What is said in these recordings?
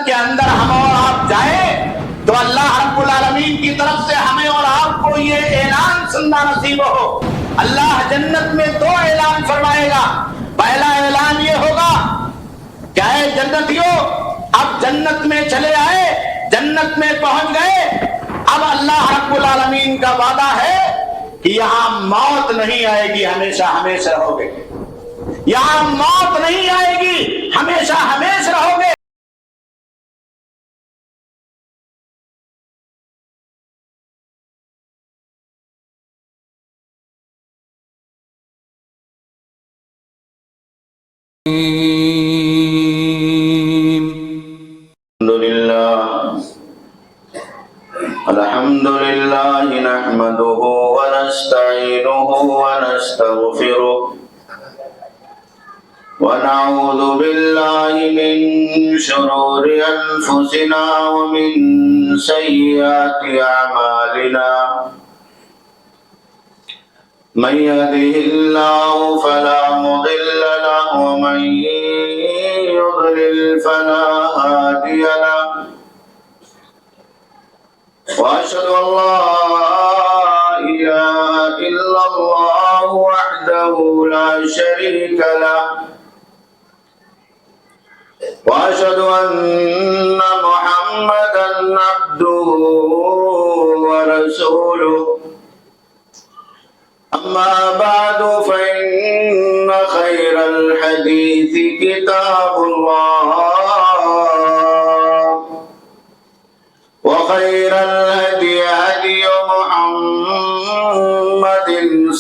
کے اندر ہم اور آپ جائیں تو اللہ رب العالمین کی طرف سے ہمیں اور آپ کو یہ اعلان سننا نصیب ہو۔ اللہ جنت میں دو اعلان فرمائے گا۔ پہلا اعلان یہ ہوگا کہ اے جنتیوں، اب جنت میں چلے آئے، جنت میں پہنچ گئے، اب اللہ رب العالمین کا وعدہ ہے کہ یہاں موت نہیں آئے گی، ہمیشہ ہمیشہ رہو گے، یہاں موت نہیں آئے گی، ہمیشہ ہمیشہ رہو گے۔ الحمد لله نحمده ونستعينه ونستغفره ونعوذ بالله من شرور أنفسنا ومن سيئات أعمالنا من يهده الله فلا مضل له ومن يضلل فلا هادي له وأشهد أن لا إله إلا الله وحده لا شريك له وأشهد أن محمدا عبده ورسوله أما بعد فإن خير الحديث كتاب الله وخير الهدي هدي محمد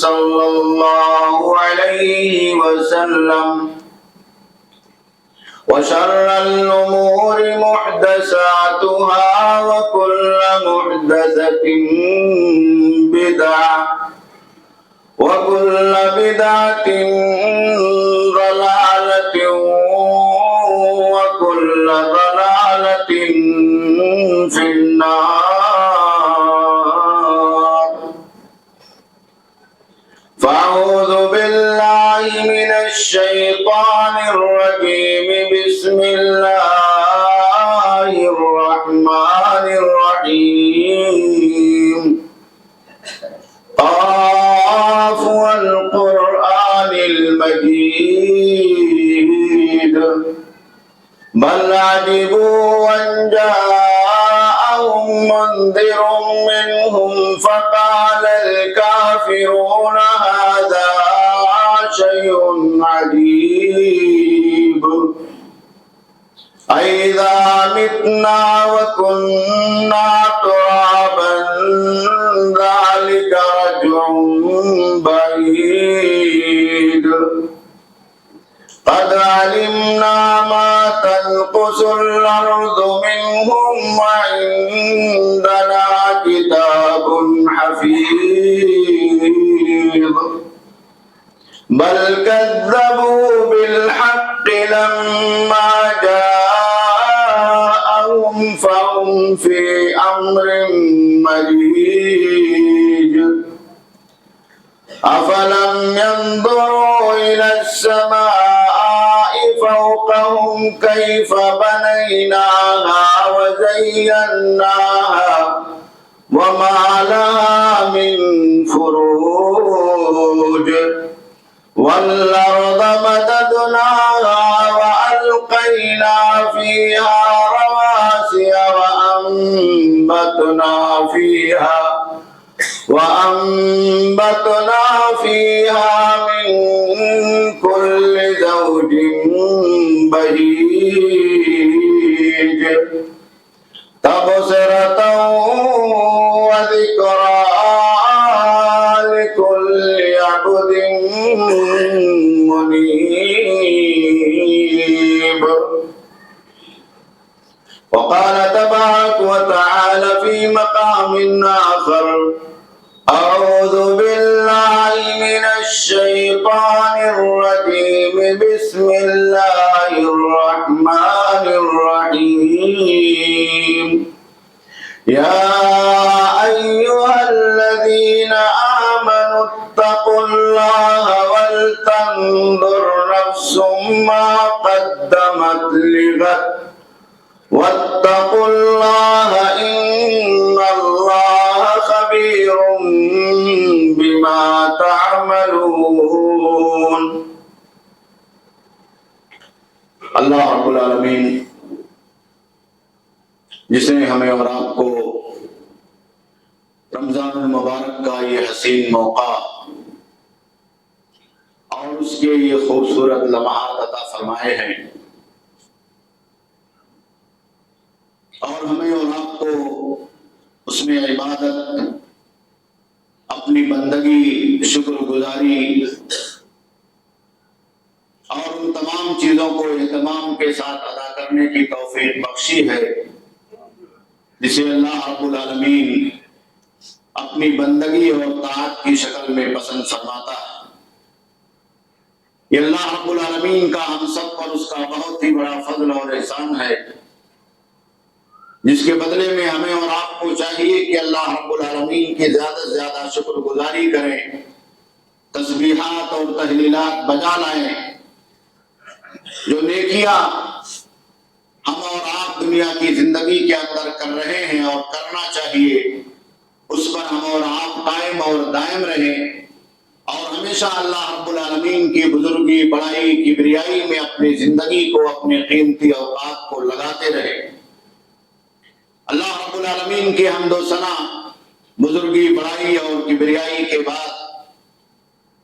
صلى الله عليه وسلم وشر الأمور محدثاتها وكل محدثة بدعة وكل بدعة ضلالة وكل ضلالة في النار فأعوذ بالله من الشيطان الرجيم بسم الله الرحمن الرحيم قاف والقرآن المجيد بل عجبوا أن جاءهم منذر منهم فقال الكافرون هذا شيء عجيب أإذا متنا وكنا ترابا ذلك رجع بعيد قد علمنا ما تنقص الأرض منهم وعندنا كتاب حفيظ بل كذبوا بالحق لما جاءهم فهم في أمر مريج أفلم ينظروا إلى السماء فوقهم كيف بنيناها وزيناها وما لها من فروج والأرض مددناها وألقينا فيها رواسي وأنبتنا فيها من كل زوج بهيج تبصرة وذكرى لكل عبد منيب وقال تبارك وتعالى في مقام آخر أعوذ بالله من الشيطان الرجيم بسم الله الرحمن الرحيم يا أيها الذين آمنوا اتقوا الله ولتنظر نفس ما قدمت لغد واتقوا الله إن الله خبير بما تعملون۔ اللہ رب العالمین جس نے ہمیں اور آپ کو رمضان المبارک کا یہ حسین موقع اور اس کے یہ خوبصورت لمحات عطا فرمائے ہیں، اور ہمیں اور آپ کو اس میں عبادت، اپنی بندگی، شکر گزاری اور ان تمام چیزوں کو اہتمام کے ساتھ ادا کرنے کی توفیق بخشی ہے جسے اللہ رب العالمین اپنی بندگی اور طاعت کی شکل میں پسند فرماتا ہے۔ یہ اللہ رب العالمین کا ہم سب پر اس کا بہت ہی بڑا فضل اور احسان ہے، جس کے بدلے میں ہمیں اور آپ کو چاہیے کہ اللہ رب العالمین کی زیادہ سے زیادہ شکر گزاری کریں، تسبیحات اور تحلیلات بجا لائیں۔ جو نیکیاں ہم اور آپ دنیا کی زندگی کے اندر کر رہے ہیں اور کرنا چاہیے، اس پر ہم اور آپ قائم اور دائم رہیں، اور ہمیشہ اللہ رب العالمین کی بزرگی، بڑائی، کبریائی میں اپنی زندگی کو، اپنے قیمتی اوقات کو لگاتے رہیں۔ اللہ رب العالمین کے حمد و ثنا، بزرگی، بڑائی اور کبریائی کے بعد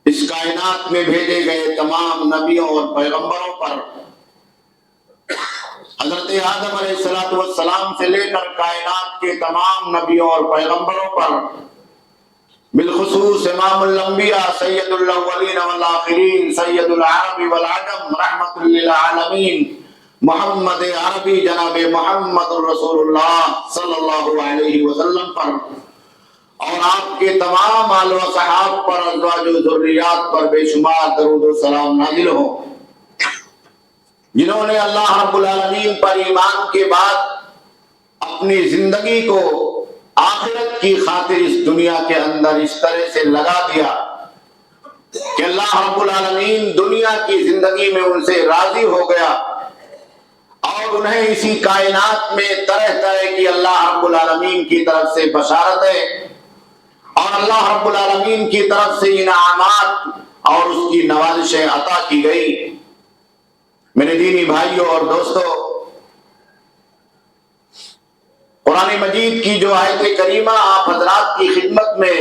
اس کائنات میں بھیجے گئے تمام نبیوں اور پیغمبروں پر، حضرت آدم علیہ السلام سے لے کر کائنات کے تمام نبیوں اور پیغمبروں پر، بالخصوص امام الانبیاء سید الاولین والآخرین سید العرب والعجم رحمت للعالمین محمد عربی جناب محمد رسول اللہ صلی اللہ علیہ وسلم پر، اور آپ کے تمام آل و صحاب پر، ازواج و ذریات پر بے شمار درود و سلام نازل ہو، جنہوں نے اللہ رب العالمین پر ایمان کے بعد اپنی زندگی کو آخرت کی خاطر اس دنیا کے اندر اس طرح سے لگا دیا کہ اللہ رب العالمین دنیا کی زندگی میں ان سے راضی ہو گیا، اور انہیں اسی کائنات میں طرح طرح کی اللہ رب العالمین کی طرف سے بشارتیں اور اللہ رب العالمین کی طرف سے انعامات اور اس کی نوازشیں عطا کی گئی۔ میرے دینی بھائیوں اور دوستو، قرآن مجید کی جو آیت کریمہ آپ حضرات کی خدمت میں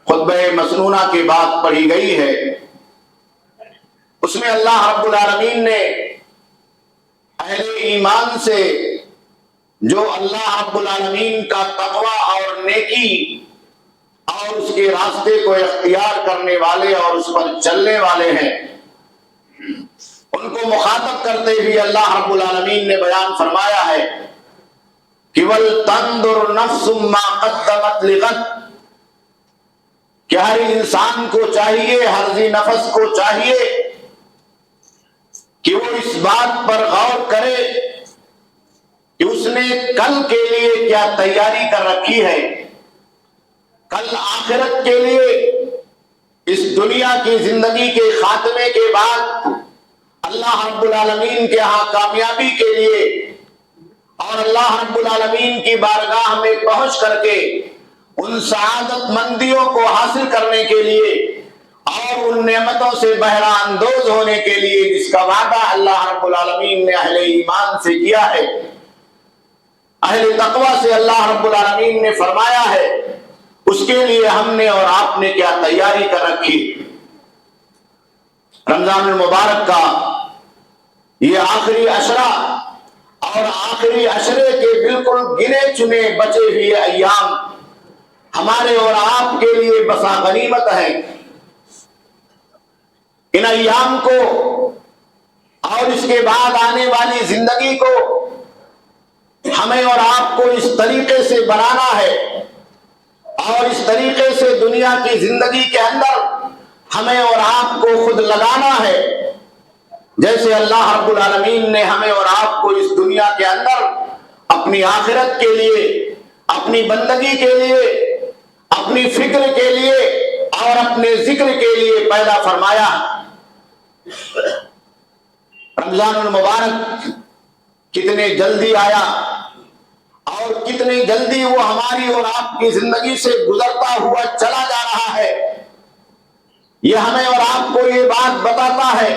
خطبہ مسنونہ کے بعد پڑھی گئی ہے، اس میں اللہ رب العالمین نے اہل ایمان سے جو اللہ رب العالمین کا تقوی اور نیکی اور اس کے راستے کو اختیار کرنے والے اور اس پر چلنے والے ہیں، ان کو مخاطب کرتے ہوئے اللہ رب العالمین نے بیان فرمایا ہے کہ وَلْتَنْظُرْ نَفْسٌ مَا قَدَّمَتْ لِغَدٍ، کہ ہر انسان کو چاہیے، ہر ذی نفس کو چاہیے کہ وہ اس بات پر غور کرے کہ اس نے کل کے لیے کیا تیاری کر رکھی ہے، کل آخرت کے لیے، اس دنیا کی زندگی کے خاتمے کے بعد اللہ رب العالمین کے ہاں کامیابی کے لیے اور اللہ رب العالمین کی بارگاہ میں پہنچ کر کے ان سعادت مندیوں کو حاصل کرنے کے لیے اور ان نعمتوں سے بہرہ اندوز ہونے کے لیے جس کا وعدہ اللہ رب العالمین نے اہل ایمان سے کیا ہے، اہل تقوی سے اللہ رب العالمین نے فرمایا ہے، اس کے لیے ہم نے اور آپ نے کیا تیاری کر رکھی۔ رمضان المبارک کا یہ آخری عشرہ اور آخری عشرے کے بالکل گنے چنے بچے ہوئے ایام ہمارے اور آپ کے لیے بسا غنیمت ہے۔ ان ایام کو اور اس کے بعد آنے والی زندگی کو ہمیں اور آپ کو اس طریقے سے بنانا ہے اور اس طریقے سے دنیا کی زندگی کے اندر ہمیں اور آپ کو خود لگانا ہے، جیسے اللہ رب العالمین نے ہمیں اور آپ کو اس دنیا کے اندر اپنی آخرت کے لیے، اپنی بندگی کے لیے، اپنی فکر کے لیے اور اپنے ذکر کے لیے پیدا فرمایا۔ رمضان المبارک کتنے جلدی آیا اور کتنی جلدی وہ ہماری اور آپ کی زندگی سے گزرتا ہوا چلا جا رہا ہے۔ یہ ہمیں اور آپ کو یہ بات بتاتا ہے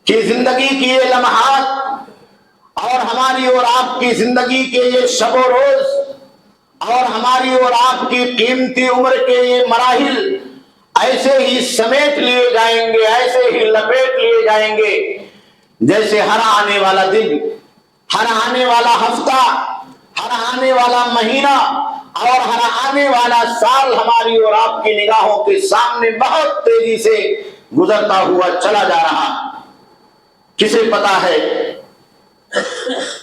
کہ زندگی کی یہ لمحات اور ہماری اور آپ کی زندگی کے یہ شب و روز اور ہماری اور آپ کی قیمتی عمر کے یہ مراحل ایسے ہی سمیٹ لیے جائیں گے، ایسے ہی لپیٹ لیے جائیں گے جیسے ہر آنے والا دن، ہر آنے والا ہفتہ، ہر آنے والا مہینہ اور ہر آنے والا سال ہماری اور آپ کی نگاہوں کے سامنے بہت تیزی سے گزرتا ہوا چلا جا رہا۔ کسے پتا ہے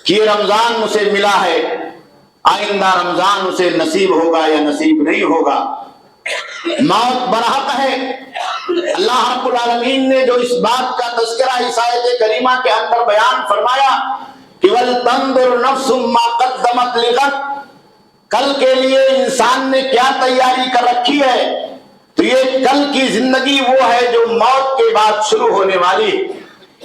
کہ یہ رمضان اسے ملا ہے، آئندہ رمضان اسے نصیب ہوگا یا نصیب نہیں ہوگا۔ موت برحق ہے۔ اللہ رب العالمین نے جو اس بات کا تذکرہ اس آیت کریمہ کے اندر بیان فرمایا کہ وَلْتَنْظُرْ نَفْسٌ مَا قَدَّمَتْ لِغَدٍ، کل کے لیے انسان نے کیا تیاری کر رکھی ہے، تو یہ کل کی زندگی وہ ہے جو موت کے بعد شروع ہونے والی،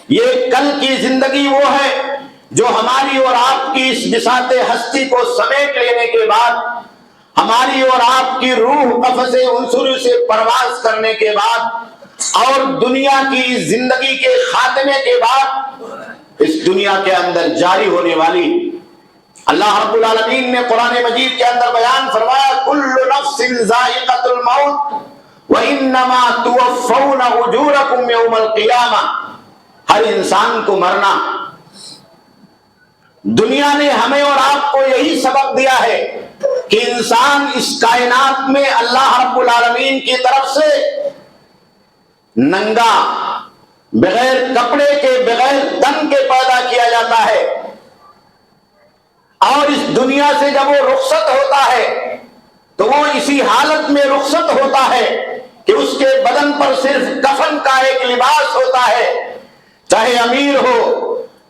یہ کل کی زندگی وہ ہے جو ہماری اور آپ کی اس بساط ہستی کو سمیٹ لینے کے بعد، ہماری اور آپ کی روح قفس عنصری سے پرواز کرنے کے بعد اور دنیا کی زندگی کے خاتمے کے بعد اس دنیا کے اندر جاری ہونے والی۔ اللہ رب العالمین نے قرآن مجید کے اندر بیان فرمایا کل نفس ذائقۃ الموت وانما توفون اجورکم یوم القیامہ، ہر انسان کو مرنا۔ دنیا نے ہمیں اور آپ کو یہی سبق دیا ہے کہ انسان اس کائنات میں اللہ رب العالمین کی طرف سے ننگا، بغیر کپڑے کے، بغیر تن کے پیدا کیا جاتا ہے، اور اس دنیا سے جب وہ رخصت ہوتا ہے تو وہ اسی حالت میں رخصت ہوتا ہے کہ اس کے بدن پر صرف کفن کا ایک لباس ہوتا ہے، چاہے امیر ہو،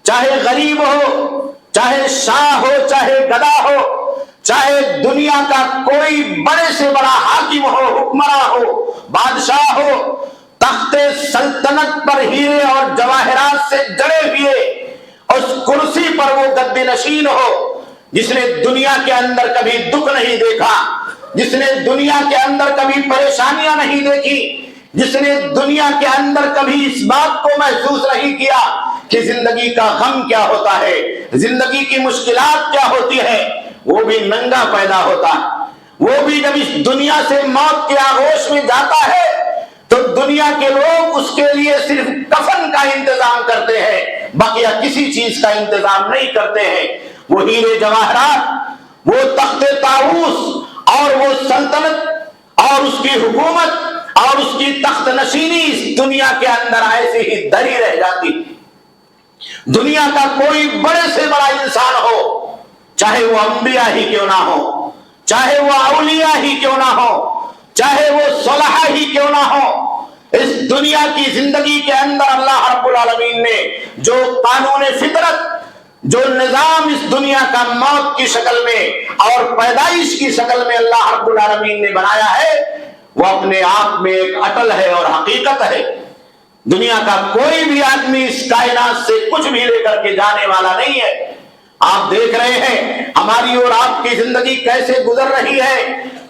چاہے غریب ہو، چاہے شاہ ہو، چاہے گدا ہو، چاہے دنیا کا کوئی بڑے سے بڑا حاکم ہو، حکمراں ہو، بادشاہ ہو، تخت سلطنت پر ہیرے اور جواہرات سے جڑے ہوئے اس کرسی پر وہ گد نشین ہو، جس نے دنیا کے اندر کبھی دکھ نہیں دیکھا، جس نے دنیا کے اندر کبھی پریشانیاں نہیں دیکھی، جس نے دنیا کے اندر کبھی اس بات کو محسوس نہیں کیا کہ زندگی کا غم کیا ہوتا ہے، زندگی کی مشکلات کیا ہوتی ہے، وہ بھی ننگا پیدا ہوتا ہے۔ وہ بھی جب اس دنیا سے موت کے آغوش میں جاتا ہے تو دنیا کے لوگ اس کے لیے صرف کفن کا انتظام کرتے ہیں، بقیہ کسی چیز کا انتظام نہیں کرتے ہیں۔ وہ ہیرے جواہرات، وہ تخت طاؤس اور وہ سلطنت اور اس کی حکومت اور اس کی تخت نشینی اس دنیا کے اندر ایسے ہی دری رہ جاتی۔ دنیا کا کوئی بڑے سے بڑا انسان ہو، چاہے وہ انبیاء ہی کیوں نہ ہو، چاہے وہ اولیاء ہی کیوں نہ ہو، چاہے وہ صلحاء ہی کیوں نہ ہو، اس دنیا کی زندگی کے اندر اللہ رب العالمین نے جو قانون فطرت، جو نظام اس دنیا کا موت کی شکل میں اور پیدائش کی شکل میں اللہ رب العالمین نے بنایا ہے، وہ اپنے آپ میں ایک اٹل ہے اور حقیقت ہے۔ دنیا کا کوئی بھی آدمی اس کائنات سے کچھ بھی لے کر کے جانے والا نہیں ہے۔ آپ دیکھ رہے ہیں ہماری اور آپ کی زندگی کیسے گزر رہی ہے،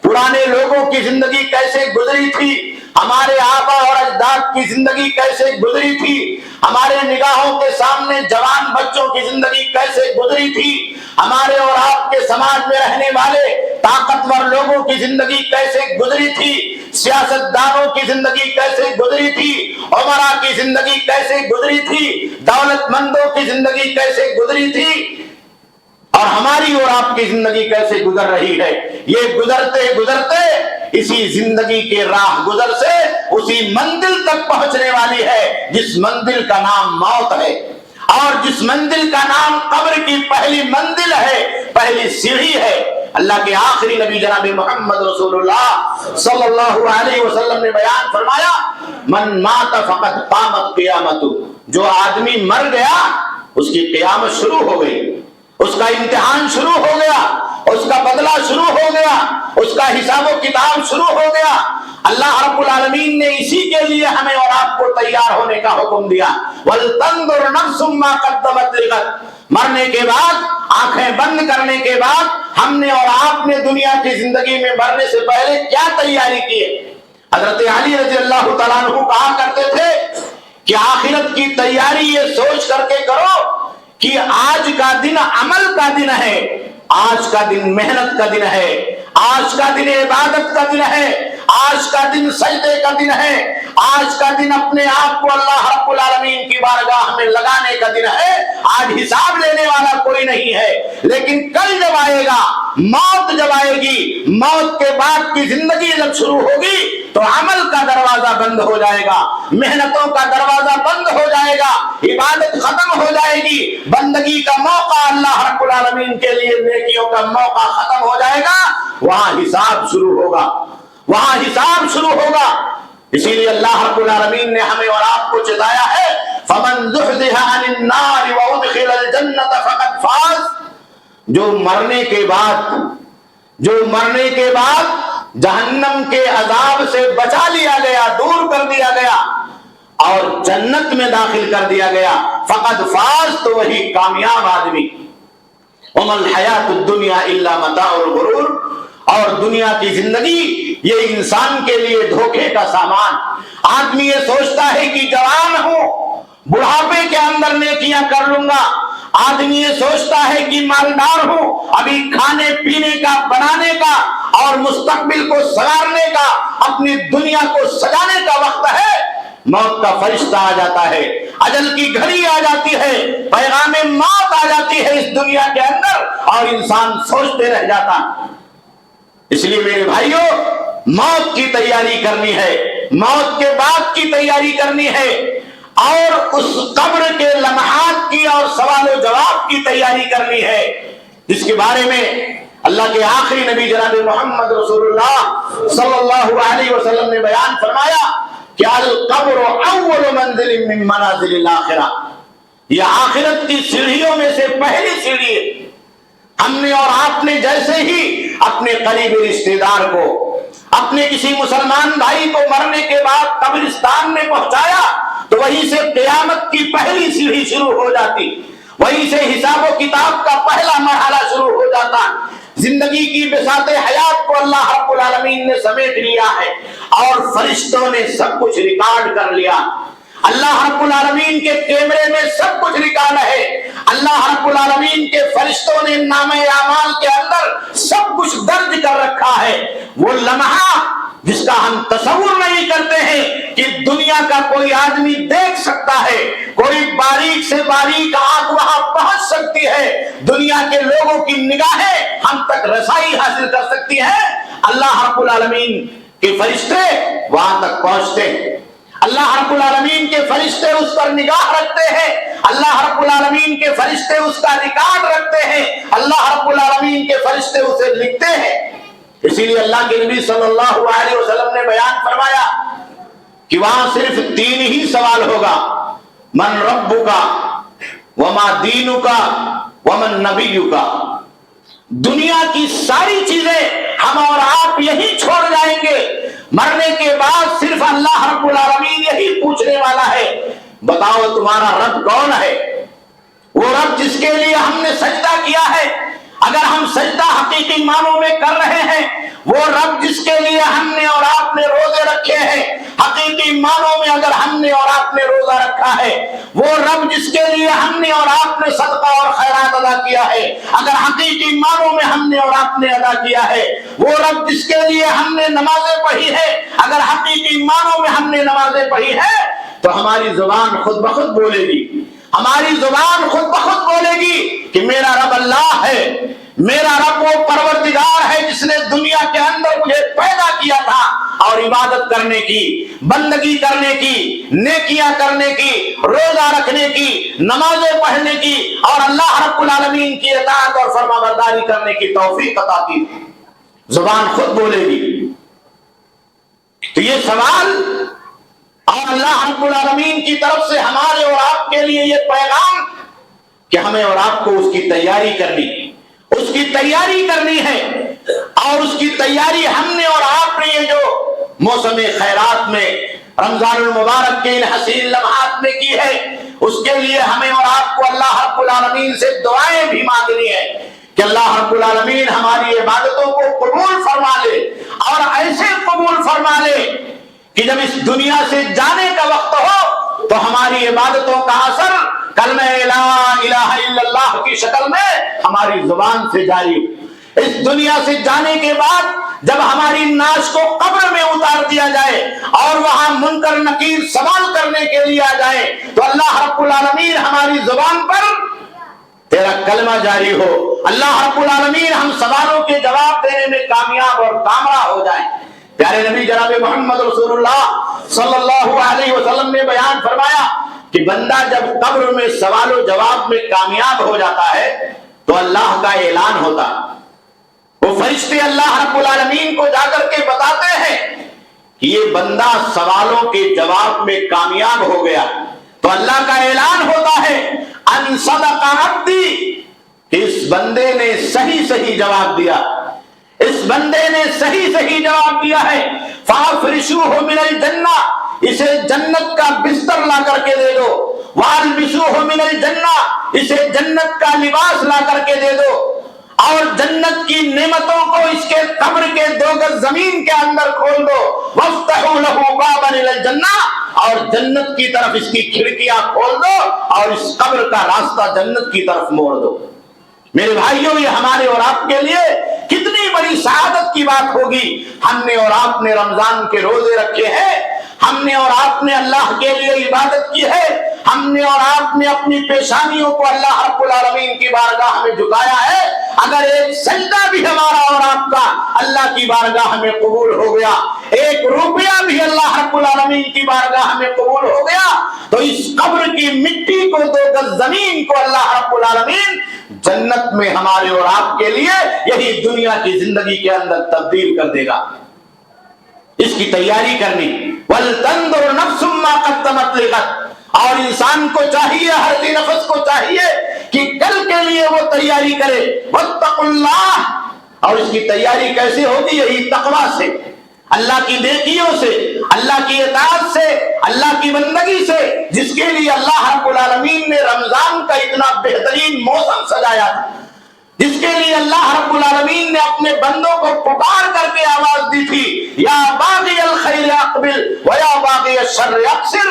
پرانے لوگوں کی زندگی کیسے گزری تھی، ہمارے آبا اور اجداد کی زندگی کیسے گزری تھی، ہمارے نگاہوں کے سامنے جوان بچوں کی زندگی کیسے گزری تھی، ہمارے اور آپ کے سماج میں رہنے والے طاقتور لوگوں کی زندگی کیسے گزری تھی، سیاست دانوں کی زندگی کیسے گزری تھی، عمراء کی زندگی کیسے گزری تھی، دولت مندوں کی زندگی کیسے گزری تھی، اور ہماری اور آپ کی زندگی کیسے گزر رہی ہے۔ یہ گزرتے گزرتے اسی زندگی کے راہ گزر سے اسی منزل تک پہنچنے والی ہے جس منزل کا نام موت ہے، اور جس منزل کا نام قبر کی پہلی منزل ہے، پہلی سیڑھی ہے۔ اللہ کے آخری نبی جناب محمد رسول اللہ صلی اللہ علیہ وسلم نے بیان فرمایا من مات فقد قامت قیامت، جو آدمی مر گیا اس کی قیامت شروع ہو گئی، اس کا امتحان شروع ہو گیا، اس کا بدلہ شروع ہو گیا، اس کا حساب و کتاب شروع ہو گیا۔ اللہ رب العالمین نے اسی کے لیے ہمیں اور آپ کو تیار ہونے کا حکم دیا۔ وَلْتَنْظُرْ نَفْسٌ مَا قَدَّمَتْ لِغَدٍ، مرنے کے بعد آنکھیں بند کرنے کے بعد ہم نے اور آپ نے دنیا کی زندگی میں مرنے سے پہلے کیا تیاری کی ہے؟ حضرت علی رضی اللہ تعالیٰ عنہ کہا کرتے تھے کہ آخرت کی تیاری یہ سوچ کر کے کرو کہ آج کا دن عمل کا دن ہے، آج کا دن محنت کا دن ہے، آج کا دن عبادت کا دن ہے، آج کا دن سجدے کا دن ہے، آج کا دن اپنے آپ کو اللہ رب العالمین کی بارگاہ میں لگانے کا دن ہے۔ آج حساب لینے والا کوئی نہیں ہے، لیکن کل جب آئے گا، موت جب آئے گی، موت کے بعد کی زندگی جب شروع ہوگی تو عمل کا دروازہ بند ہو جائے گا، محنتوں کا دروازہ بند ہو جائے گا، عبادت ختم ہو جائے گی، بندگی کا موقع اللہ رب العالمین کے لیے نیکیوں کا موقع ختم ہو جائے گا، وہاں حساب شروع ہوگا، وہاں حساب شروع ہوگا۔ اسی لیے اللہ رب العالمین نے ہمیں اور آپ کو چتایا ہے فَمَنْ زُحْزِحَ عَنِ النَّارِ وَأُدْخِلَ الْجَنَّةَ فَقَدْ فَازَ، جو مرنے کے بعد جہنم کے عذاب سے بچا لیا گیا، دور کر دیا گیا اور جنت میں داخل کر دیا گیا، فقد فاز، تو وہی کامیاب آدمی۔ وَمَا الْحَيَاةُ الدُّنْيَا إِلَّا مَتَاعُ الْغُرُورِ، اور دنیا کی زندگی یہ انسان کے لیے دھوکے کا سامان۔ آدمی یہ سوچتا ہے کہ جوان ہوں، بڑھاپے کے اندر نیکیاں کر لوں گا، آدمی یہ سوچتا ہے کہ مالدار ہوں، ابھی کھانے پینے کا، بنانے کا اور مستقبل کو سنوارنے کا، اپنی دنیا کو سجانے کا وقت ہے، موت کا فرشتہ آ جاتا ہے، اجل کی گھڑی آ جاتی ہے، پیغام موت آ جاتی ہے اس دنیا کے اندر، اور انسان سوچتے رہ جاتا۔ اس لیے میرے بھائیوں، موت کی تیاری کرنی ہے، موت کے بعد کی تیاری کرنی ہے، اور اس قبر کے لمحات کی اور سوال و جواب کی تیاری کرنی ہے، جس کے بارے میں اللہ کے آخری نبی جناب محمد رسول اللہ صلی اللہ علیہ وسلم نے بیان فرمایا کہ القبر اول منزل من منازل الاخرہ، یہ آخرت کی سیڑھیوں میں سے پہلی سیڑھی ہے۔ ہم نے اور آپ نے جیسے ہی اپنے قریبی رشتہ دار کو، اپنے کسی مسلمان بھائی کو مرنے کے بعد قبرستان میں پہنچایا تو وہیں سے قیامت کی پہلی سیڑھی شروع ہو جاتی، وہیں سے حساب و کتاب کا پہلا مرحلہ شروع ہو جاتا۔ زندگی کی بساط حیات کو اللہ رب العالمین نے سمیٹ لیا ہے اور فرشتوں نے سب کچھ ریکارڈ کر لیا۔ اللہ رب العالمین کے کیمرے میں سب کچھ ریکارڈ ہے، اللہ رب العالمین کے فرشتوں نے نامہ اعمال کے اندر سب کچھ درج کر رکھا ہے۔ وہ لمحہ جس کا ہم تصور نہیں کرتے ہیں کہ دنیا کا کوئی آدمی دیکھ سکتا ہے، کوئی باریک سے باریک آنکھ وہاں پہنچ سکتی ہے، دنیا کے لوگوں کی نگاہیں ہم تک رسائی حاصل کر سکتی ہے، اللہ رب العالمین کے فرشتے وہاں تک پہنچتے ہیں، اللہ رب العالمین کے فرشتے اس پر نگاہ رکھتے ہیں، اللہ رب العالمین کے فرشتے اس کا ریکارڈ رکھتے ہیں، اللہ رب العالمین کے فرشتے اسے لکھتے ہیں۔ اسی لیے اللہ کے نبی صلی اللہ علیہ وسلم نے بیان فرمایا کہ وہاں صرف 3 ہی سوال ہوگا، من ربک وما دینک ومن نبیک۔ دنیا کی ساری چیزیں ہم اور آپ یہی چھوڑ جائیں گے، مرنے کے بعد صرف اللہ رب العالمین یہی پوچھنے والا ہے، بتاؤ تمہارا رب کون ہے؟ وہ رب جس کے لیے ہم نے سجدہ کیا ہے، اگر ہم سجدہ حقیقی معنوں میں کر رہے ہیں، وہ رب جس کے لیے ہم نے اور آپ نے روزے رکھے ہیں، حقیقی معنوں میں اگر ہم نے اور آپ نے روزہ رکھا ہے، وہ رب جس کے لیے ہم نے اور آپ نے صدقہ اور خیرات ادا کیا ہے، اگر حقیقی معنوں میں ہم نے اور آپ نے ادا کیا ہے، وہ رب جس کے لیے ہم نے نمازیں پڑھی ہے، اگر حقیقی معنوں میں ہم نے نمازیں پڑھی ہے، تو ہماری زبان خود بخود بولے گی، ہماری زبان خود بخود بولے گی کہ میرا رب اللہ ہے، میرا رب وہ پروردگار ہے جس نے دنیا کے اندر مجھے پیدا کیا تھا، اور عبادت کرنے کی، بندگی کرنے کی، نیکیاں کرنے کی، روزہ رکھنے کی، نمازیں پڑھنے کی اور اللہ رب العالمین کی اطاعت اور فرما برداری کرنے کی توفیق عطا کی۔ زبان خود بولے گی۔ تو یہ سوال اور اللہ رب العالمین کی طرف سے ہمارے اور آپ کے لیے یہ پیغام کہ ہمیں اور آپ کو اس کی تیاری کرنی ہے، اور اس کی تیاری ہم نے اور آپ نے یہ جو موسم خیرات میں رمضان المبارک کے ان حسین لمحات میں کی ہے، اس کے لیے ہمیں اور آپ کو اللہ رب العالمین سے دعائیں بھی مانگنی ہے کہ اللہ رب العالمین ہماری عبادتوں کو قبول فرما لے، اور ایسے قبول فرما لے کہ جب اس دنیا سے جانے کا وقت ہو تو ہماری عبادتوں کا اثر کلمہ لا الہ الا اللہ کی شکل میں ہماری زبان سے جاری ہو۔ اس دنیا سے جانے کے بعد جب ہماری ناش کو قبر میں اتار دیا جائے اور وہاں منکر نکیر سوال کرنے کے لیے آ جائے تو اللہ رب العالمین ہماری زبان پر تیرا کلمہ جاری ہو، اللہ رب العالمین ہم سوالوں کے جواب دینے میں کامیاب اور کامرا ہو جائیں۔ پیارے نبی جناب محمد رسول اللہ صلی اللہ علیہ وسلم نے بیان فرمایا کہ بندہ جب قبر میں سوال و جواب میں کامیاب ہو جاتا ہے تو اللہ کا اعلان ہوتا، وہ فرشتے اللہ رب العالمین کو جا کر کے بتاتے ہیں کہ یہ بندہ سوالوں کے جواب میں کامیاب ہو گیا، تو اللہ کا اعلان ہوتا ہے ان صدق عبدی، کہ اس بندے نے صحیح جواب دیا، اس بندے نے صحیح جواب دیا ہے، فافرشوہ من الجنہ، اسے جنت کا بستر لا کر کے دے دو، والبسوہ من الجنہ، اسے جنت کا لباس لا کر کے دے دو، اور جنت کی نعمتوں کو اس کے قبر کے 2 گز زمین کے اندر کھول دو، وَافْتَحُوا لَهُ بَابًا إِلَى الْجَنَّةِ، اور جنت کی طرف اس کی کھڑکیاں کھول دو اور اس قبر کا راستہ جنت کی طرف موڑ دو۔ میرے بھائیوں، یہ ہمارے اور آپ کے لیے کتنی بڑی سعادت کی بات ہوگی۔ ہم نے اور آپ نے رمضان کے روزے رکھے ہیں، ہم نے اور آپ نے اللہ کے لیے عبادت کی ہے، ہم نے اور آپ نے اپنی پیشانیوں کو اللہ رب العالمین کی بارگاہ میں جھکایا ہے، اگر ایک سجدہ بھی ہمارا اور آپ کا اللہ کی بارگاہ میں قبول ہو گیا، 1 روپیہ بھی اللہ رب العالمین کی بارگاہ میں قبول ہو گیا، تو اس قبر کی مٹی کو 2 گز زمین کو اللہ رب العالمین جنت میں ہمارے اور آپ کے لیے یہی دنیا کی زندگی کے اندر تبدیل کر دے گا۔ اس کی تیاری کرنی، وَلْتَنْظُرْ نَفْسٌ مَّا قَدَّمَتْ لِغَدٍ، اور انسان کو چاہیے، ہر ذی نفس کو چاہیے کہ کل کے لیے وہ تیاری کرے، وَاتَّقُوا اللَّهَ، اور اس کی تیاری کیسے ہوگی؟ یہی تقویٰ سے، اللہ کی نیکیوں سے، اللہ کی اطاعت سے، اللہ کی بندگی سے، جس کے لیے اللہ رب العالمین نے رمضان کا اتنا بہترین موسم سجایا تھا، جس کے لیے اللہ رب العالمین نے اپنے بندوں کو پکار کر کے آواز دی تھی، یا باغی الخیر اقبل ویا باغی الشر اقصر،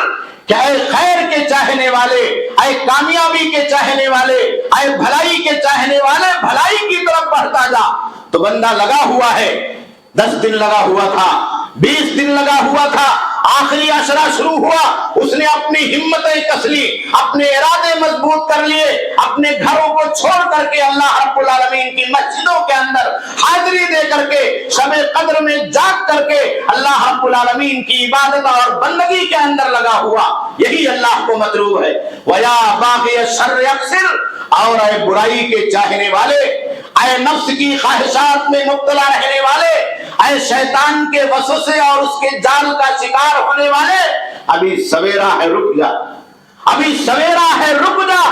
کہ اے خیر کے چاہنے والے، اے کامیابی کے چاہنے والے، اے بھلائی کے چاہنے والے، بھلائی کی طرف بڑھتا جا۔ تو بندہ لگا ہوا ہے، 10 دن لگا ہوا تھا، 20 دن لگا ہوا تھا، آخری عشرہ شروع ہوا، اس نے اپنی ہمتیں کس لی، اپنے ارادے مضبوط کر لیے، اپنے گھروں کو چھوڑ کر کے اللہ رب العالمین کی مسجدوں کے اندر حاضری دے کر کے، شب قدر میں جاگ کر کے اللہ رب العالمین کی عبادت اور بندگی کے اندر لگا ہوا، یہی اللہ کو مطلوب ہے۔ وَيَا بَاغِيَ الشَّرِّ اقْصِرْ، اور اے برائی کے چاہنے والے، اے نفس کی خواہشات میں مبتلا رہنے والے، اے شیطان کے وسوسے اور اس کے جال کا شکار ہونے والے، ابھی سویرا ہے، رک جا، ابھی سویرا ہے، رک جا۔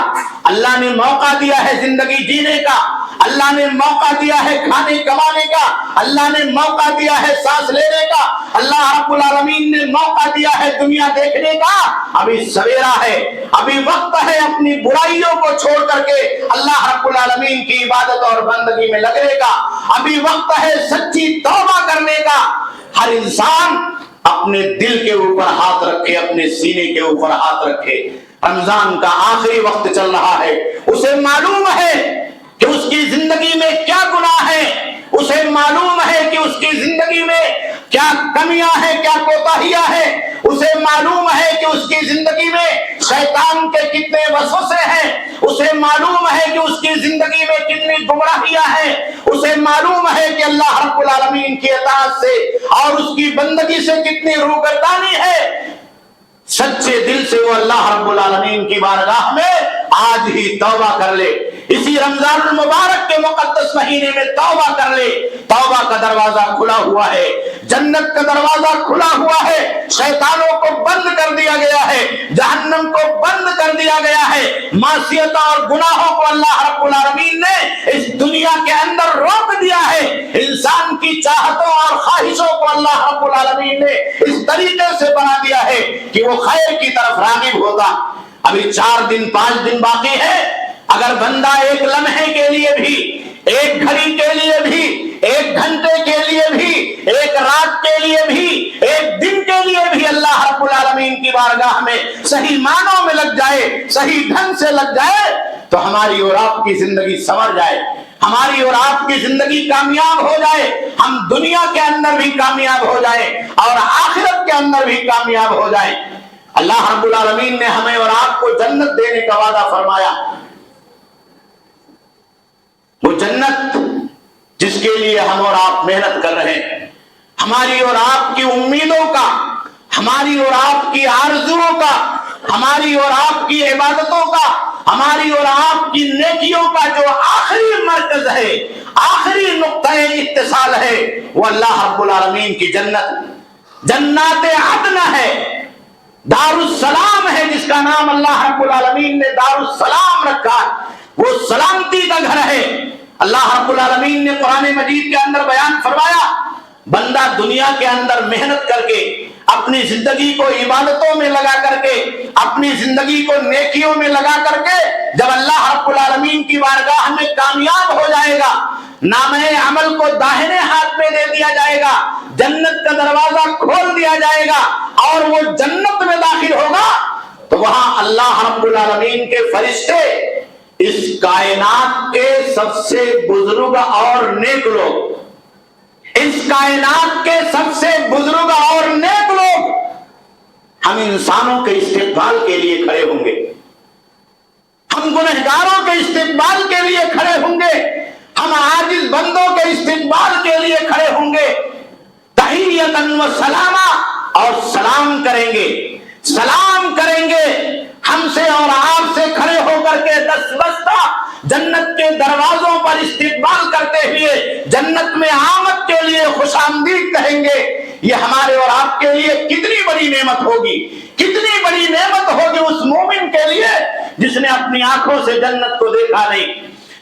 اللہ نے موقع دیا ہے زندگی جینے کا، اللہ نے موقع دیا ہے کھانے کمانے کا، اللہ نے موقع دیا ہے سانس لینے کا، اللہ رب العالمین نے موقع دیا ہے دنیا دیکھنے کا، ابھی سویرا ہے، ابھی وقت ہے اپنی برائیوں کو چھوڑ کر کے اللہ رب العالمین کی عبادت اور بندگی میں لگنے کا، ابھی وقت ہے سچی توبہ کرنے کا۔ ہر انسان اپنے دل کے اوپر ہاتھ رکھے، اپنے سینے کے اوپر ہاتھ رکھے، رمضان کا آخری وقت چل رہا ہے، اسے معلوم ہے کہ اس کی زندگی میں کیا گناہ ہے، اسے معلوم ہے کہ اس کی زندگی میں کیا کمیاں ہیں، کیا کوتاہیاں ہیں، اسے معلوم ہے کہ اس کی زندگی میں شیطان کے کتنے وسوسے ہیں، اسے معلوم ہے کہ اس کی زندگی میں کتنی گمراہیاں ہیں، اسے معلوم ہے کہ اللہ رب العالمین کی اطاعت سے اور اس کی بندگی سے کتنی روگردانی ہے۔ سچے دل سے وہ اللہ رب العالمین کی بارگاہ میں آج ہی توبہ کر لے، اسی رمضان المبارک کے مقدس مہینے میں توبہ کر لے۔ توبہ کا دروازہ کھلا ہوا ہے، جنت کا دروازہ کھلا ہوا ہے، شیطانوں کو بند کر دیا گیا ہے، جہنم کو بند کر دیا گیا ہے، معصیتوں اور گناہوں کو اللہ رب العالمین نے اس دنیا کے اندر روک دیا ہے، انسان کی چاہتوں اور خواہشوں کو اللہ رب العالمین نے اس طریقے سے بنا دیا ہے کہ وہ خیر کی طرف راغب ہوتا ابھی 4 دن 5 دن باقی ہے. اگر بندہ ایک لمحے کے لیے بھی، ایک گھڑی کے لیے بھی، ایک گھنٹے کے لیے بھی، ایک رات کے لیے بھی، ایک دن کے لیے بھی اللہ رب العالمین کی بارگاہ میں صحیح معنوں میں لگ جائے، صحیح ڈھنگ سے لگ جائے، تو ہماری اور آپ کی زندگی سنور جائے، ہماری اور آپ کی زندگی کامیاب ہو جائے، ہم دنیا کے اندر بھی کامیاب ہو جائے اور آخرت کے اندر بھی کامیاب ہو جائے. اللہ رب العالمین نے ہمیں اور آپ کو جنت دینے کا وعدہ فرمایا. وہ جنت جس کے لیے ہم اور آپ محنت کر رہے ہیں، ہماری اور آپ کی امیدوں کا، ہماری اور آپ کی آرزوؤں کا، ہماری اور آپ کی عبادتوں کا، ہماری اور آپ کی نیکیوں کا جو آخری مرکز ہے، آخری نقطہ اتصال ہے، وہ اللہ رب العالمین کی جنت، جنات عدن ہے، دار السلام ہے، جس کا نام اللہ رب العالمین نے دار السلام رکھا ہے. وہ سلامتی کا گھر ہے. اللہ رب العالمین نے قرآن مجید کے اندر بیان فرمایا، بندہ دنیا کے اندر محنت کر کے، اپنی زندگی کو عبادتوں میں لگا کر کے، اپنی زندگی کو نیکیوں میں لگا کر کے جب اللہ رب العالمین کی بارگاہ میں کامیاب ہو جائے گا، نامہ عمل کو داہنے ہاتھ میں دے دیا جائے گا، جنت کا دروازہ کھول دیا جائے گا اور وہ جنت میں داخل ہوگا، تو وہاں اللہ رب العالمین کے فرشتے اس کائنات کے سب سے بزرگ اور نیک لوگ، اس کائنات کے سب سے بزرگ اور نیک لوگ ہم انسانوں کے استقبال کے لیے کھڑے ہوں گے، ہم گنہگاروں کے استقبال کے لیے کھڑے ہوں گے، ہم عاجز بندوں کے استقبال کے لیے کھڑے ہوں گے. تحیۃ و سلامہ، اور سلام کریں گے، سلام کریں گے ہم سے اور آپ سے کھڑے ہو کر کے دست بستہ جنت کے دروازوں پر استقبال کرتے ہوئے جنت میں آمد کے لیے خوش آمدید کہیں گے. یہ ہمارے اور آپ کے لیے کتنی بڑی نعمت ہوگی، کتنی بڑی نعمت ہوگی اس مومن کے لیے جس نے اپنی آنکھوں سے جنت کو دیکھا نہیں،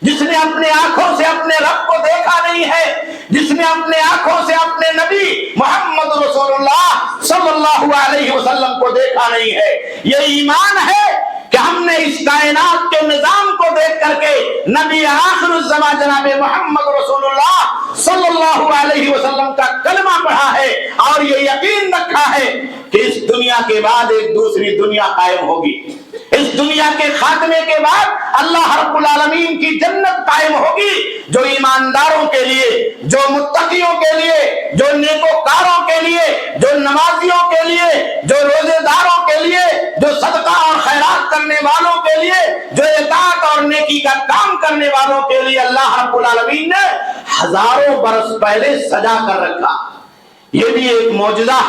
جس نے اپنے آنکھوں سے اپنے رب کو دیکھا نہیں ہے، جس نے اپنے آنکھوں سے اپنے نبی محمد رسول اللہ صلی اللہ علیہ وسلم کو دیکھا نہیں ہے. یہ ایمان ہے کہ ہم نے اس کائنات کے نظام کو دیکھ کر کے نبی آخر الزمان جناب محمد رسول اللہ صلی اللہ علیہ وسلم کا کلمہ پڑھا ہے اور یہ یقین رکھا ہے کہ اس دنیا کے بعد ایک دوسری دنیا قائم ہوگی، اس دنیا کے خاتمے کے بعد اللہ رب العالمین کی جنت قائم ہوگی، جو ایمانداروں کے لیے، جو متقیوں کے لیے، جو نیکوکاروں کے لیے، جو نمازیوں کے لیے، جو روزے داروں کے لیے، جو صدقہ اور خیرات کرنے والوں کے لیے، جو اطاعت اور نیکی کا کام کرنے والوں کے لیے اللہ رب العالمین نے ہزاروں برس پہلے سجا کر رکھا. یہ بھی ایک معجزہ،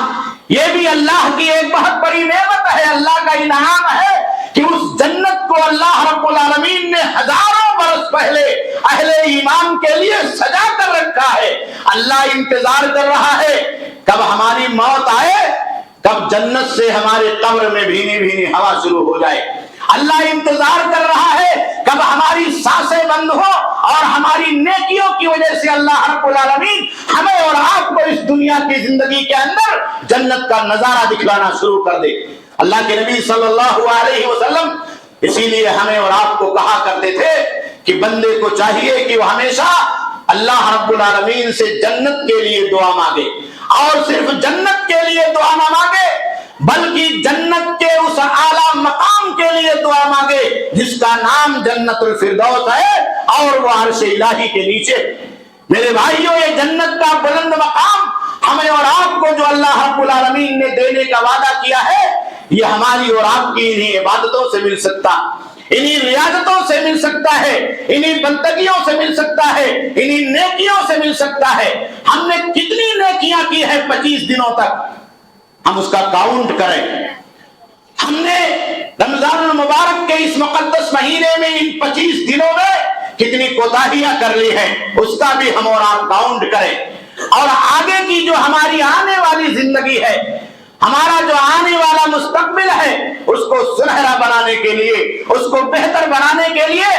یہ بھی اللہ کی ایک بہت بڑی نعمت ہے، اللہ کا انعام ہے کہ اس جنت کو اللہ رب العالمین نے ہزاروں برس پہلے اہل ایمان کے لیے سجا کر رکھا ہے. اللہ انتظار کر رہا ہے کب ہماری موت آئے، کب جنت سے ہمارے قبر میں بھینی بھینی ہوا شروع ہو جائے. اللہ انتظار کر رہا ہے کب ہماری سانسیں بند ہو اور ہماری نیکیوں کی وجہ سے اللہ رب العالمین ہمیں اور آپ کو اس دنیا کی زندگی کے اندر جنت کا نظارہ دکھلانا شروع کر دے. اللہ کے نبی صلی اللہ علیہ وسلم اسی لیے ہمیں اور آپ کو کہا کرتے تھے کہ بندے کو چاہیے کہ وہ ہمیشہ اللہ رب العالمین سے جنت کے لیے دعا مانگے، اور صرف جنت کے لیے دعا نہ مانگے بلکہ جنت کے اس اعلیٰ مقام کے لیے دعا مانگے جس کا نام جنت الفردوس ہے اور وہ عرش الہی کے نیچے. میرے بھائیوں، یہ جنت کا بلند مقام ہمیں اور آپ کو جو اللہ رب العالمین نے دینے کا وعدہ کیا ہے، یہ ہماری اور آپ کی انہی عبادتوں سے مل سکتا، انہی ریاضتوں سے مل سکتا ہے، انہی بندگیوں سے مل سکتا ہے، انہی نیکیوں سے مل سکتا ہے. ہم نے کتنی نیکیاں کی ہیں 25 دنوں تک، ہم اس کا کاؤنٹ کریں. ہم نے رمضان المبارک کے اس مقدس مہینے میں ان 25 دنوں میں کتنی کوتاہیاں کر لی ہیں، اس کا بھی ہم اور آپ کاؤنٹ کریں. اور آگے کی جو ہماری آنے والی زندگی ہے، ہمارا جو آنے والا مستقبل ہے، اس کو سنہرا بنانے کے لیے، اس کو بہتر بنانے کے لیے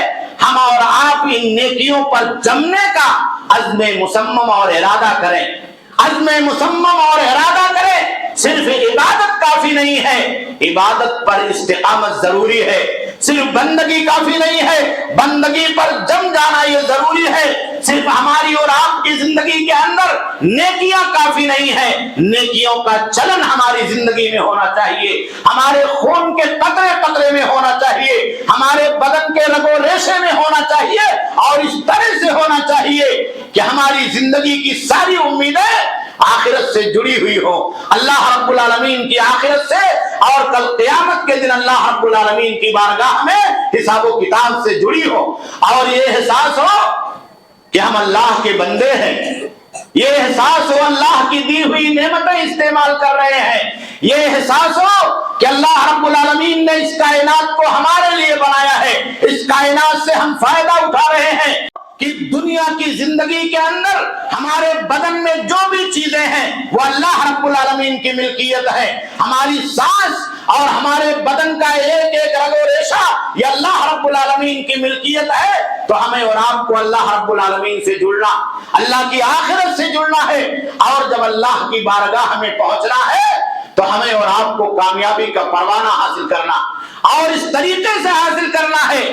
ہم اور آپ ان نیکیوں پر جمنے کا عزم مصمم اور ارادہ کریں، عزم مصمم اور ارادہ کریں. صرف عبادت کافی نہیں ہے، عبادت پر استقامت ضروری ہے، صرف بندگی کافی نہیں ہے، بندگی پر جم جانا یہ ضروری ہے، صرف ہماری اور آپ کی زندگی کے اندر نیکیاں کافی نہیں ہے، نیکیوں کا چلن ہماری زندگی میں ہونا چاہیے، ہمارے خون کے قطرے قطرے میں ہونا چاہیے، ہمارے بدن کے رگ و ریشے میں ہونا چاہیے، اور اس طرح سے ہونا چاہیے کہ ہماری زندگی کی ساری امیدیں آخرت سے جڑی ہوئی ہو، اللہ رب العالمین کی آخرت سے، اور کل قیامت کے دن اللہ رب العالمین کی بارگاہ میں حساب و کتاب سے جڑی ہو، اور یہ احساس ہو کہ ہم اللہ کے بندے ہیں، یہ احساس ہو اللہ کی دی ہوئی نعمتیں استعمال کر رہے ہیں، یہ احساس ہو کہ اللہ رب العالمین نے اس کائنات کو ہمارے لیے بنایا ہے، اس کائنات سے ہم فائدہ اٹھا رہے ہیں، کہ دنیا کی زندگی کے اندر ہمارے بدن میں جو بھی چیزیں ہیں وہ اللہ رب العالمین کی ملکیت ہے، ہماری سانس اور ہمارے بدن کا ایک ایک رگ و ریشہ یہ اللہ رب العالمین کی ملکیت ہے، تو ہمیں اور آپ کو اللہ رب العالمین سے جڑنا، اللہ کی آخرت سے جڑنا ہے، اور جب اللہ کی بارگاہ میں پہنچنا ہے تو ہمیں اور آپ کو کامیابی کا پروانہ حاصل کرنا، اور اس طریقے سے حاصل کرنا ہے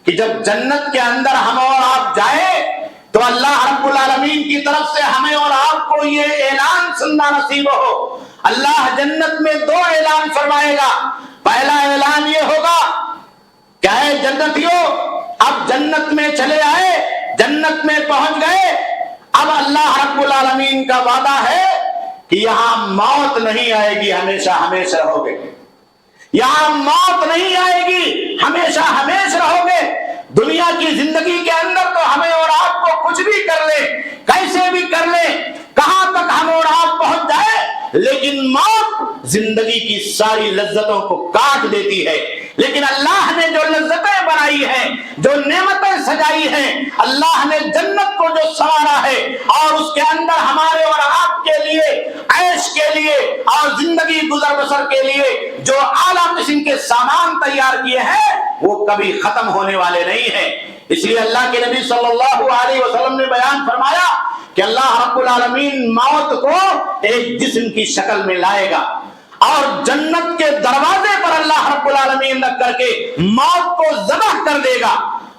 کہ جب جنت کے اندر ہم اور آپ جائیں تو اللہ رب العالمین کی طرف سے ہمیں اور آپ کو یہ اعلان سننا نصیب ہو۔ اللہ جنت میں دو اعلان فرمائے گا، پہلا اعلان یہ ہوگا کہ اے جنتیوں، اب جنت میں چلے آئے، جنت میں پہنچ گئے، اب اللہ رب العالمین کا وعدہ ہے کہ یہاں موت نہیں آئے گی، ہمیشہ ہمیشہ رہو گے، یہاں موت نہیں آئے گی، ہمیشہ ہمیشہ رہو گے۔ دنیا کی زندگی کے اندر تو ہمیں اور آپ کو کچھ بھی کر لیں، کیسے بھی کر لیں، کہاں تک ہم اور آپ پہنچ جائے، لیکن موت زندگی کی ساری لذتوں کو کاٹ دیتی ہے، لیکن اللہ نے جو لذتیں بنائی ہیں، جو نعمتیں سجائی ہیں، اللہ نے جنت کو جو سنوارا ہے، اور اس کے اندر ہمارے اور آپ کے لیے عیش کے لیے اور زندگی گزر بسر کے لیے جو اعلیٰ قسم کے سامان تیار کیے ہیں وہ کبھی ختم ہونے والے نہیں ہیں۔ اس لیے اللہ کے نبی صلی اللہ علیہ وسلم نے بیان فرمایا کہ اللہ رب العالمین موت کو ایک جسم کی شکل میں لائے گا، اور جنت کے دروازے پر اللہ رب العالمین رکھ کر کے موت کو ذبح کر دے گا،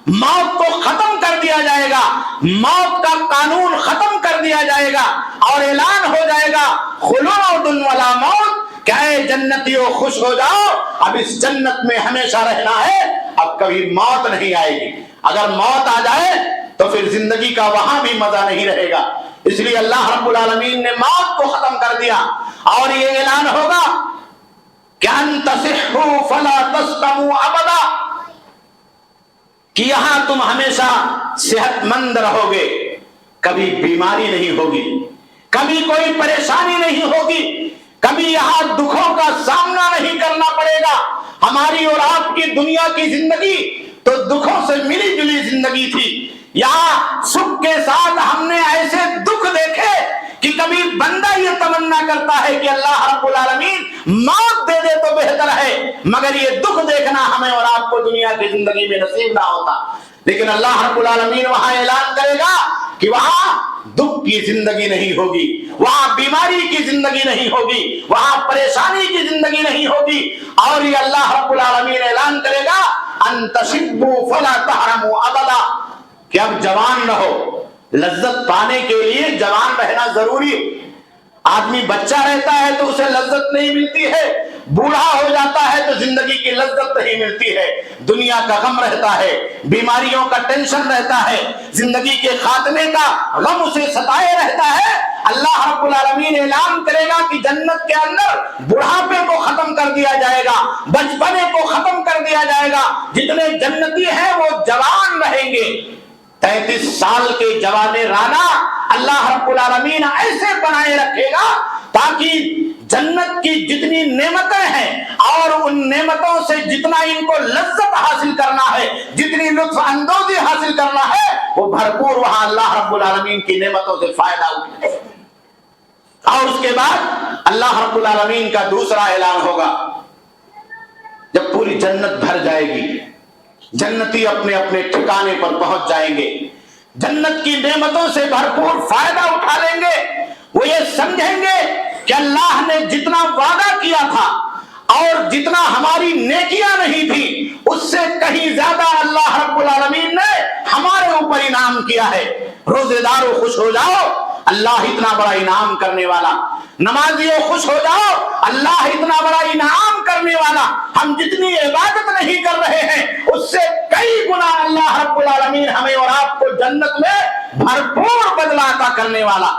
موت کو ختم کر دیا جائے گا، موت کا قانون ختم کر دیا جائے گا، اور اعلان ہو جائے گا خلود ولا موت، کہ اے جنتیوں خوش ہو جاؤ، اب اس جنت میں ہمیشہ رہنا ہے، اب کبھی موت نہیں آئے گی۔ اگر موت آ جائے تو پھر زندگی کا وہاں بھی مزہ نہیں رہے گا، اس لیے اللہ رب العالمین نے موت کو ختم کر دیا، اور یہ اعلان ہوگا کہ ان تصحوا فلا تسقموا ابدا، کہ یہاں تم ہمیشہ صحت مند رہو گے، کبھی بیماری نہیں ہوگی، کبھی کوئی پریشانی نہیں ہوگی، کبھی یہاں دکھوں کا سامنا نہیں کرنا پڑے گا۔ ہماری اور آپ کی دنیا کی زندگی تو دکھوں سے ملی جلی زندگی تھی، یہاں سکھ کے ساتھ ہم نے ایسے دکھ دیکھے کہ کبھی بندہ یہ تمنا کرتا ہے کہ اللہ رب العالمین موت دے دے تو بہتر ہے، مگر یہ دکھ دیکھنا ہمیں اور آپ کو دنیا کی زندگی میں نصیب نہ ہوتا، لیکن اللہ رب العالمین وہاں اعلان کرے گا کہ وہاں دکھ کی زندگی نہیں ہوگی، وہاں بیماری کی زندگی نہیں ہوگی، وہاں پریشانی کی زندگی نہیں ہوگی، اور یہ اللہ رب العالمین اعلان کرے گا ان تشبوا فلا تحرموا ابدا، کہ اب جوان رہو، لذت پانے کے لیے جوان رہنا ضروری ہے۔ آدمی بچہ رہتا ہے تو اسے لذت نہیں ملتی ہے، بوڑھا ہو جاتا ہے تو زندگی کی لذت نہیں ملتی ہے، دنیا کا غم رہتا ہے، بیماریوں کا ٹینشن رہتا ہے، زندگی کے خاتمے کا غم اسے ستائے رہتا ہے۔ اللہ رب العالمین اعلان کرے گا کہ جنت کے اندر بڑھاپے کو ختم کر دیا جائے گا، بچپنے کو ختم کر دیا جائے گا، جتنے جنتی ہیں وہ جوان رہیں گے۔ 33 سال کے جوان رانا اللہ رب العالمین ایسے بنائے رکھے گا تاکہ جنت کی جتنی نعمتیں ہیں اور ان نعمتوں سے جتنا ان کو لذت حاصل کرنا ہے، جتنی لطف اندوزی حاصل کرنا ہے، وہ بھرپور وہاں اللہ رب العالمین کی نعمتوں سے فائدہ اٹھائے۔ اور اس کے بعد اللہ رب العالمین کا دوسرا اعلان ہوگا، جب پوری جنت بھر جائے گی، جنتی اپنے اپنے ٹھکانے پر پہنچ جائیں گے، جنت کی نعمتوں سے بھرپور فائدہ اٹھا لیں گے، وہ یہ سمجھیں گے کہ اللہ نے جتنا وعدہ کیا تھا اور جتنا ہماری نیکیاں نہیں تھی اس سے کہیں زیادہ اللہ رب العالمین نے ہمارے اوپر انعام کیا ہے۔ روزے داروں خوش ہو جاؤ، اللہ اتنا بڑا انعام کرنے والا۔ نمازیوں خوش ہو جاؤ، اللہ اتنا بڑا انعام کرنے والا۔ ہم جتنی عبادت نہیں کر رہے ہیں اس سے کئی گنا اللہ رب العالمین ہمیں اور آپ کو جنت میں بھرپور بدلہ عطا کرنے والا۔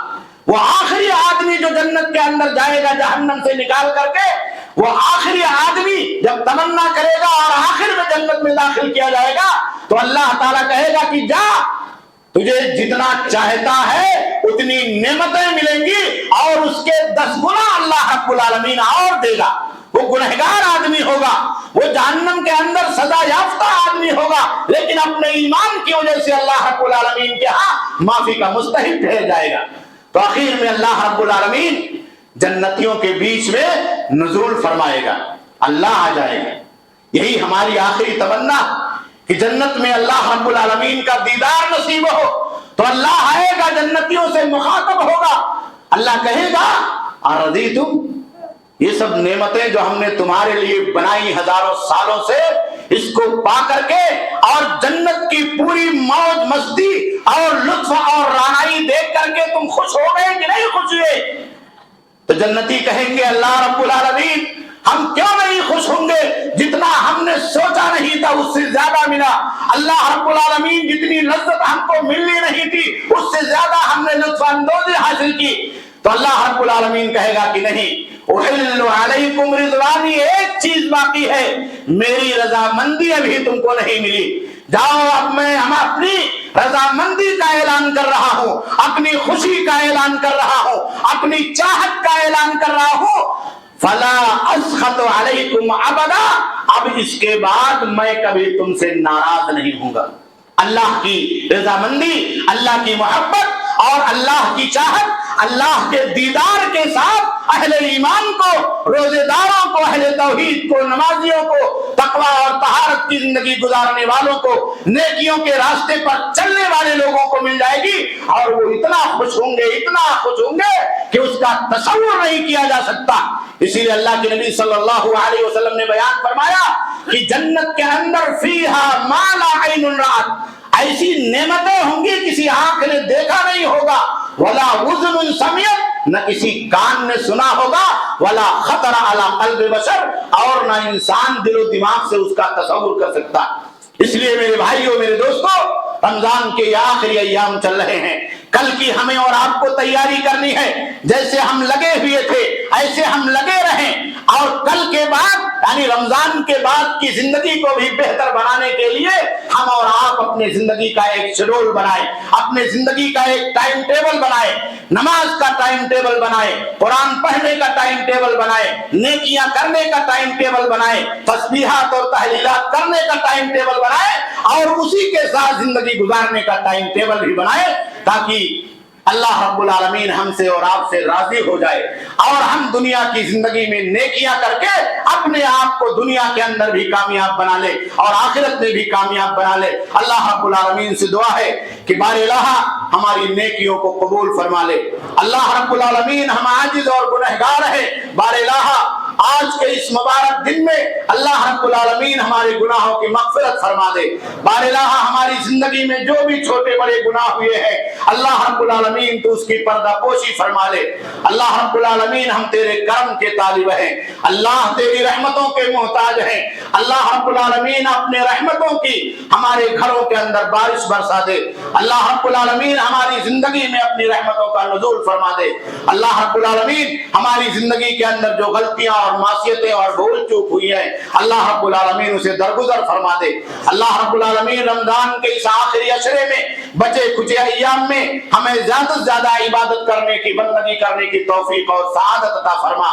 وہ آخری آدمی جو جنت کے اندر جائے گا جہنم سے نکال کر کے، وہ آخری آدمی جب تمنا کرے گا اور آخر میں جنت میں داخل کیا جائے گا تو اللہ تعالیٰ کہے گا کہ جا، تجھے جتنا چاہتا ہے اتنی نعمتیں ملیں گی اور اس کے 10 گنا اللہ رب العالمین اور دے گا۔ وہ گنہگار آدمی ہوگا، وہ جہنم کے اندر سزا یافتہ آدمی ہوگا، لیکن اپنے ایمان کی وجہ سے اللہ رب العالمین کے ہاں معافی کا مستحق ٹھہر جائے گا۔ تو آخر میں اللہ رب العالمین جنتیوں کے بیچ میں نزول فرمائے گا، اللہ آ جائے گا۔ یہی ہماری آخری تمنا کہ جنت میں اللہ رب العالمین کا دیدار نصیب ہو۔ تو اللہ آئے گا، جنتیوں سے مخاطب ہوگا، اللہ کہے گا اَرَضِیتُم، یہ سب نعمتیں جو ہم نے تمہارے لیے بنائی ہزاروں سالوں سے، اس کو پا کر کے اور جنت کی پوری موج مستی اور لطف اور رعنائی دیکھ کر کے تم خوش ہو گئے کہ نہیں خوش ہوئے؟ تو جنتی کہیں گے اللہ رب العالمین ہم کیوں نہیں خوش ہوں گے، جتنا ہم نے سوچا نہیں تھا اس سے زیادہ ملا۔ اللہ رب العالمین جتنی لذت ہم کو ملنی نہیں تھی اس سے زیادہ ہم نے لطف اندوزی حاصل کی۔ تو اللہ رب العالمین کہے گا کہ نہیں، احل علیکم رضوانی، ایک چیز باقی ہے، میری رضامندی ابھی تم کو نہیں ملی۔ جاؤ، اب میں ہم اپنی رضامندی کا اعلان کر رہا ہوں، اپنی خوشی کا اعلان کر رہا ہوں، اپنی چاہت کا اعلان کر رہا ہوں۔ فلا اسخط علیکم ابدا، اب اس کے بعد میں کبھی تم سے ناراض نہیں ہوں گا۔ اللہ کی رضامندی، اللہ کی محبت اور اللہ کی چاہت، اللہ کے دیدار کے ساتھ اہل ایمان کو، روزے داروں کو، اہل توحید کو، نمازیوں کو، تقوی اور طہارت کی زندگی گزارنے والوں کو، نیکیوں کے راستے پر چلنے والے لوگوں کو مل جائے گی، اور وہ اتنا خوش ہوں گے، اتنا خوش ہوں گے کہ اس کا تصور نہیں کیا جا سکتا۔ اسی لیے اللہ کے نبی صلی اللہ علیہ وسلم نے بیان فرمایا کہ جنت کے اندر فیہا ما لا عین رأت، ایسی نعمتیں ہوں گی کسی آنکھ نے دیکھا نہیں ہوگا، ولا اذن سمعت، نہ کسی کان نے سنا ہوگا، ولا خطر علی قلب بشر، اور نہ انسان دل و دماغ سے اس کا تصور کر سکتا۔ اس لیے میرے بھائیوں، میرے دوستوں، رمضان کے یہ آخری ایام چل رہے ہیں، کل کی ہمیں اور آپ کو تیاری کرنی ہے۔ جیسے ہم لگے ہوئے تھے ایسے ہم لگے رہیں، اور کل کے بعد یعنی رمضان کے بعد کی زندگی کو بھی بہتر بنانے کے لیے ہم اور آپ اپنے زندگی کا ایک شیڈول بنائیں، اپنے زندگی کا ایک ٹائم ٹیبل بنائیں، نماز کا ٹائم ٹیبل بنائیں، قرآن پڑھنے کا ٹائم ٹیبل بنائیں، نیکیاں کرنے کا ٹائم ٹیبل بنائیں، تسبیحات اور تحلیلات کرنے کا ٹائم ٹیبل بنائیں، اور اسی کے ساتھ زندگی گزارنے کا ٹائم ٹیبل بھی بنائیں، تاکہ اللہ رب العالمین ہم سے اور آپ سے راضی ہو جائے، اور ہم دنیا کی زندگی میں نیکیاں کر کے اپنے آپ کو دنیا کے اندر بھی کامیاب بنا لے اور آخرت میں بھی کامیاب بنا لے۔ اللہ رب العالمین سے دعا ہے کہ بار الہ ہماری نیکیوں کو قبول فرما لے۔ اللہ رب العالمین ہم عاجز اور گنہگار ہیں، بار الہ آج کے اس مبارک دن میں اللہ رب العالمین ہمارے گناہوں کی مغفرت فرما دے۔ بار الہ ہماری زندگی میں جو بھی چھوٹے بڑے گناہ ہوئے ہیں اللہ رب العالمین تو اس کی پردہ پوشی فرما لے۔ اللہ رب العالمین ہم تیرے کرم کے طالب ہیں، اللہ تیری رحمتوں کے محتاج ہیں۔ اللہ رب العالمین اپنے رحمتوں کی ہمارے گھروں کے اندر بارش برسا دے۔ اللہ رب العالمین ہماری زندگی میں اپنی رحمتوں کا نزول فرما دے۔ اللہ رب العالمین ہماری زندگی کے اندر جو غلطیاں اور معصیتیں اور بھول چوک ہوئی ہیں اللہ رب العالمین اسے درگزر فرما دے۔ اللہ رب العالمین رمضان کے اس آخری عشرے میں بچے کچھ ایام میں ہمیں زیادہ سے زیادہ عبادت کرنے کی، بندگی کرنے کی توفیق اور سعادت عطا فرما۔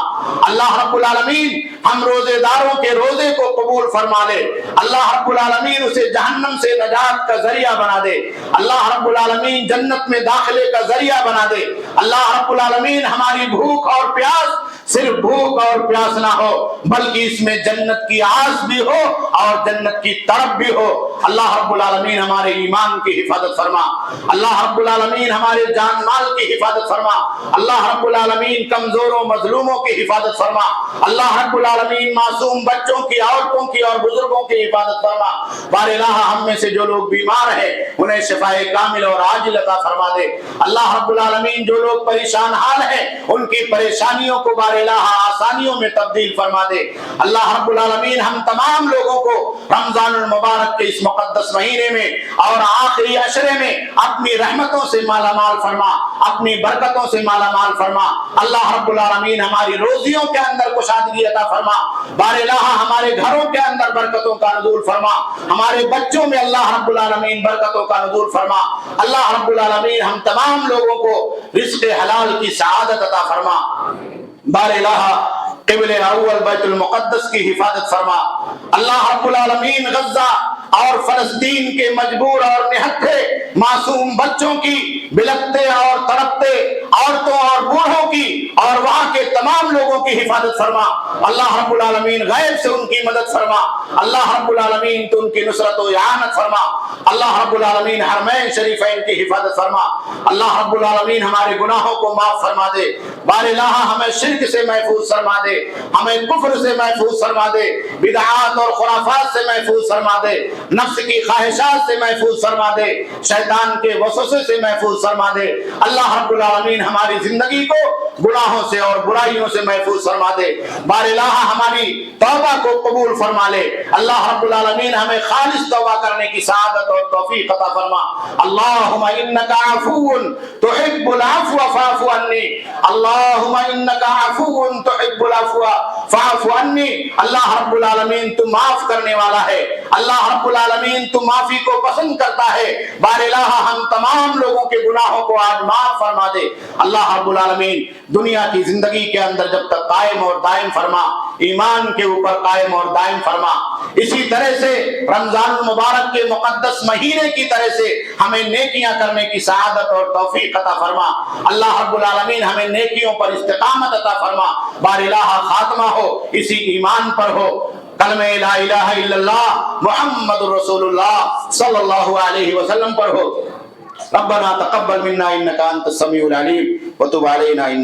اللہ رب العالمین ہم روزے داروں کے روزے کو قبول فرما لے۔ اللہ رب العالمین اسے جہنم سے نجات کا ذریعہ بنا دے۔ اللہ رب العالمین جنت میں داخلے کا ذریعہ بنا دے۔ اللہ رب العالمین ہماری بھوک اور پیاس صرف بھوک اور پیاس نہ ہو بلکہ اس میں جنت کی آس بھی ہو اور جنت کی طلب بھی ہو۔ اللہ رب العالمین ہمارے ایمان کی حفاظت فرما، اللہ رب العالمین ہمارے جان مال کی حفاظت فرما، اللہ رب العالمین کمزوروں مظلوموں کی حفاظت فرما، اللہ رب العالمین معصوم بچوں کی، عورتوں کی اور بزرگوں کی حفاظت فرما۔ بار الہ ہم میں سے جو لوگ بیمار ہیں انہیں شفائے کامل اور عاجل عطا فرما دے۔ اللہ رب العالمین جو لوگ پریشان حال ہیں ان کی پریشانیوں کو بار الہ آسانیوں میں تبدیل فرما دے۔ اللہ رب العالمین ہم تمام لوگوں کو رمضان المبارک کے اس مقدس مہینے میں اور آخری عشرے میں اپنی رحمتوں سے مالا مال فرما، اپنی برکتوں سے مالا مال فرما۔ اللہ رب العالمین ہماری روزیوں کے اندر کشادگی عطا فرما، بار الہ ہمارے گھروں کے اندر برکتوں کا نزول فرما، ہمارے بچوں میں اللہ رب العالمین برکتوں کا نزول فرما۔ اللہ رب العالمین ہم تمام لوگوں کو رزق حلال کی سعادت عطا فرما۔ بار الہ قبل اول بیت المقدس کی حفاظت فرما۔ اللہ رب العالمین غزہ اور فلسطین کے مجبور اور نہتھے معصوم بچوں کی، بلکتے اور تڑپتے عورتوں اور بوڑھوں کی اور وہاں کے تمام لوگوں کی حفاظت فرما۔ اللہ رب العالمین غیب سے ان کی مدد فرما، اللہ رب العالمین تو ان کی نصرت و اعانت فرما۔ اللہ رب العالمین حرمین شریفین کی حفاظت فرما۔ اللہ رب العالمین ہمارے گناہوں کو معاف فرما دے، بار الہ ہمیں شرک سے محفوظ فرما دے، ہمیں کفر سے محفوظ فرما دے، بدعات اور خرافات سے محفوظ فرما دے، نفس کی خواہشات سے محفوظ فرما دے، شیطان کے وسوسے سے محفوظ فرما دے۔ اللہ رب العالمین ہماری زندگی کو گناہوں سے اور برائیوں سے محفوظ فرما دے، بار الہ ہماری توبہ کو قبول فرما لے۔ اللہ رب العالمین ہمیں خالص توبہ کرنے کی سعادت اور توفیق عطا فرما۔ اللہم انک عفو تحب العفو فاعف عنی، اللہم انک عفو تحب العفو فاعف عنی۔ اللہ رب العالمین تو معاف کرنے والا ہے، اللہ رب العالمین تو معافی کو پسند کرتا ہے۔ بار الہ ہم تمام لوگوں کے گناہوں کو آج معاف فرما دے۔ اللہ رب العالمین دنیا کی زندگی کے اندر جب تک قائم اور دائم فرما، ایمان کے اوپر قائم اور دائم فرما۔ اسی طرح سے رمضان المبارک کے مقدس مہینے کی طرح سے ہمیں نیکیاں کرنے کی سعادت اور توفیق عطا فرما۔ اللہ رب العالمین ہمیں نیکیوں پر استقامت عطا فرما، بار الہ خاتمہ ہو اسی ایمان پر ہو، کلمہ لا الہ الا اللہ محمد رسول اللہ صلی اللہ علیہ وسلم پر ہو۔ ربنا تقبل منا انک انت السمیع العلیم وتب علینا انک